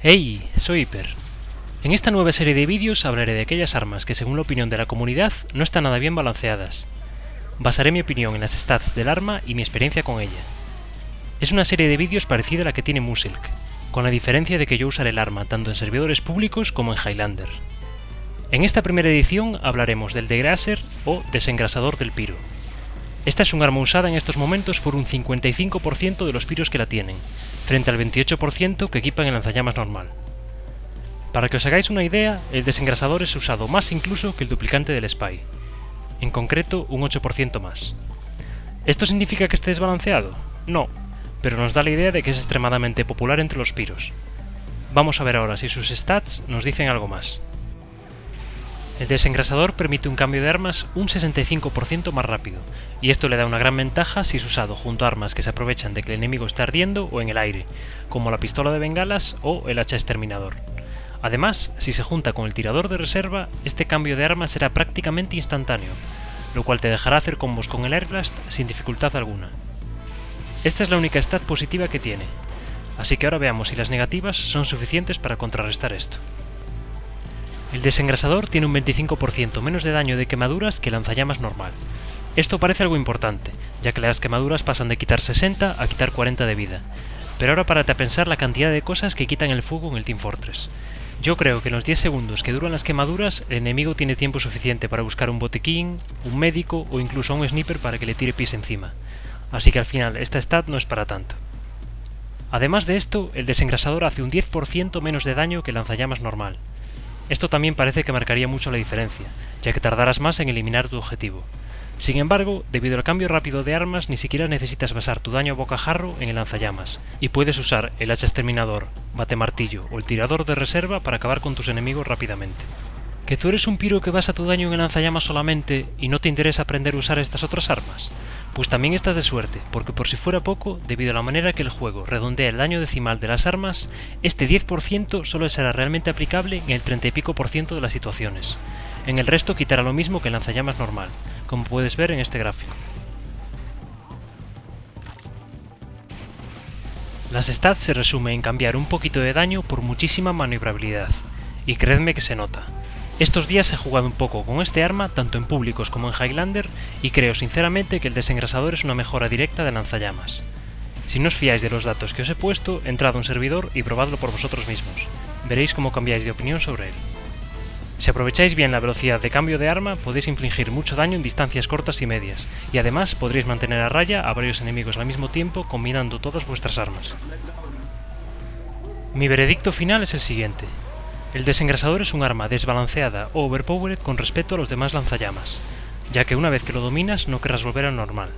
Hey, soy Hiper. En esta nueva serie de vídeos hablaré de aquellas armas que según la opinión de la comunidad no están nada bien balanceadas. Basaré mi opinión en las stats del arma y mi experiencia con ella. Es una serie de vídeos parecida a la que tiene Musilk, con la diferencia de que yo usaré el arma tanto en servidores públicos como en Highlander. En esta primera edición hablaremos del Degrasser o desengrasador del piro. Esta es un arma usada en estos momentos por un 55% de los piros que la tienen, frente al 28% que equipan el lanzallamas normal. Para que os hagáis una idea, el desengrasador es usado más incluso que el duplicante del Spy, en concreto un 8% más. ¿Esto significa que esté desbalanceado? No, pero nos da la idea de que es extremadamente popular entre los piros. Vamos a ver ahora si sus stats nos dicen algo más. El desengrasador permite un cambio de armas un 65% más rápido, y esto le da una gran ventaja si es usado junto a armas que se aprovechan de que el enemigo está ardiendo o en el aire, como la pistola de bengalas o el hacha exterminador. Además, si se junta con el tirador de reserva, este cambio de arma será prácticamente instantáneo, lo cual te dejará hacer combos con el Airblast sin dificultad alguna. Esta es la única stat positiva que tiene, así que ahora veamos si las negativas son suficientes para contrarrestar esto. El desengrasador tiene un 25% menos de daño de quemaduras que el lanzallamas normal. Esto parece algo importante, ya que las quemaduras pasan de quitar 60 a quitar 40 de vida. Pero ahora párate a pensar la cantidad de cosas que quitan el fuego en el Team Fortress. Yo creo que en los 10 segundos que duran las quemaduras, el enemigo tiene tiempo suficiente para buscar un botiquín, un médico o incluso a un sniper para que le tire pis encima. Así que al final esta stat no es para tanto. Además de esto, el desengrasador hace un 10% menos de daño que el lanzallamas normal. Esto también parece que marcaría mucho la diferencia, ya que tardarás más en eliminar tu objetivo. Sin embargo, debido al cambio rápido de armas, ni siquiera necesitas basar tu daño a bocajarro en el lanzallamas, y puedes usar el hacha exterminador, batemartillo o el tirador de reserva para acabar con tus enemigos rápidamente. ¿Que tú eres un piro que basa tu daño en el lanzallamas solamente y no te interesa aprender a usar estas otras armas? Pues también estás de suerte, porque por si fuera poco, debido a la manera que el juego redondea el daño decimal de las armas, este 10% solo será realmente aplicable en el 30 y pico por ciento de las situaciones. En el resto quitará lo mismo que el lanzallamas normal, como puedes ver en este gráfico. Las stats se resumen en cambiar un poquito de daño por muchísima maniobrabilidad, y creedme que se nota. Estos días he jugado un poco con este arma tanto en públicos como en Highlander y creo sinceramente que el desengrasador es una mejora directa de lanzallamas. Si no os fiáis de los datos que os he puesto, entrad a un servidor y probadlo por vosotros mismos. Veréis cómo cambiáis de opinión sobre él. Si aprovecháis bien la velocidad de cambio de arma, podéis infligir mucho daño en distancias cortas y medias, y además podréis mantener a raya a varios enemigos al mismo tiempo combinando todas vuestras armas. Mi veredicto final es el siguiente. El desengrasador es un arma desbalanceada o overpowered con respecto a los demás lanzallamas, ya que una vez que lo dominas no querrás volver al normal.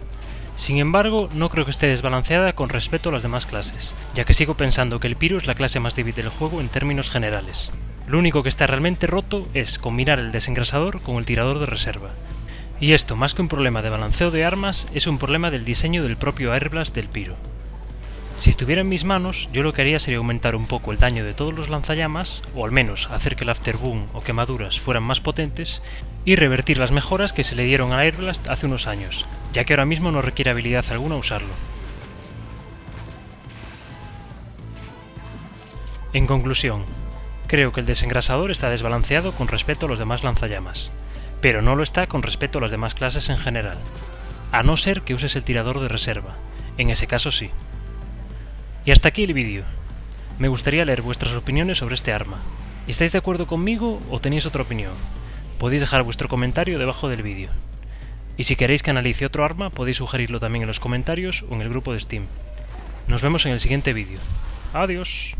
Sin embargo, no creo que esté desbalanceada con respecto a las demás clases, ya que sigo pensando que el piro es la clase más débil del juego en términos generales. Lo único que está realmente roto es combinar el desengrasador con el tirador de reserva. Y esto, más que un problema de balanceo de armas, es un problema del diseño del propio Airblast del piro. Si estuviera en mis manos, yo lo que haría sería aumentar un poco el daño de todos los lanzallamas, o al menos hacer que el afterboom o quemaduras fueran más potentes, y revertir las mejoras que se le dieron al Airblast hace unos años, ya que ahora mismo no requiere habilidad alguna usarlo. En conclusión, creo que el desengrasador está desbalanceado con respecto a los demás lanzallamas, pero no lo está con respecto a las demás clases en general, a no ser que uses el tirador de reserva, en ese caso sí. Y hasta aquí el vídeo. Me gustaría leer vuestras opiniones sobre este arma. ¿Estáis de acuerdo conmigo o tenéis otra opinión? Podéis dejar vuestro comentario debajo del vídeo. Y si queréis que analice otro arma, podéis sugerirlo también en los comentarios o en el grupo de Steam. Nos vemos en el siguiente vídeo. Adiós.